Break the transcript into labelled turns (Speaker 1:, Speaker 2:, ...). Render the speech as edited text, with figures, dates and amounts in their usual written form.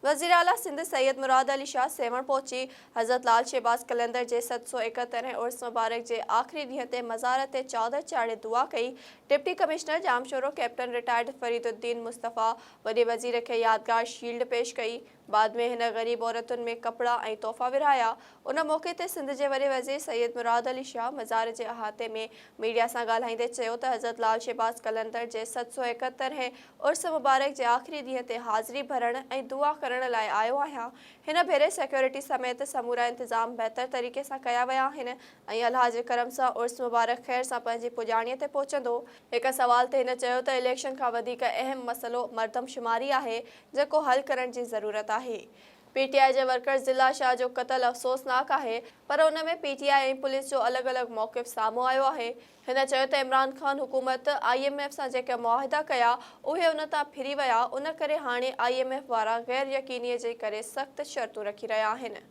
Speaker 1: वज़ीर आला सिंध सैयद मुराद अली शाह सेवण पहुची हज़रत लाल शहबाज कलंदर जे 771 उर्स मुबारक जे आख़िरी ॾींहं ते मज़ार ते चादर चाढ़े दुआ कई। Deputy commissioner Jamshoro captain retired Fariduddin Mustafa वॾे वज़ीर खे यादगार शील्ड पेश कई। बाद में हिन ग़रीब औरतुनि में कपड़ा ऐं तोहफ़ा विरहाया। उन मौक़े ते सिंध जे वॾे वज़ीर सैयद मुराद अली शाह मज़ार जे अहाते में मीडिया सां ॻाल्हाईंदे चयो त हज़रत लाल शहबाज कलंदर जे 771 उर्स मुबारक जे आख़िरी ॾींहं ते हाज़िरी भरण ऐं दुआ करण लाइ आयो आहियां। हिन भेरे सिक्योरिटी समेत समूरा इंतज़ाम बहितर तरीक़े सां कया विया आहिनि ऐं अल्लाह जे करम सां उर्स मुबारक ख़ैर सां पंहिंजी पुॼाणीअ ते पहुचंदो। हिक सवाल ते हिन चयो त इलेक्शन खां वधीक अहम मसइलो मर्दमशुमारी आहे जेको हल करण जी ज़रूरत आहे। पीटीआई जे वर्कर ज़िला शाह जो क़त्ल अफ़सोसनाक आहे, पर उन में पीटीआई ऐं पुलिस जो अलॻि-अलॻि मौक़िफ़ साम्हूं आयो आहे। हिन चयो त इमरान ख़ान हुकूमत IMF सां जेके मुआहिदा कया उहे उन तां फिरी विया, उन करे हाणे IMF वारा गैर यकीनीअ जे करे सख़्त शर्तूं रखी रहिया आहिनि।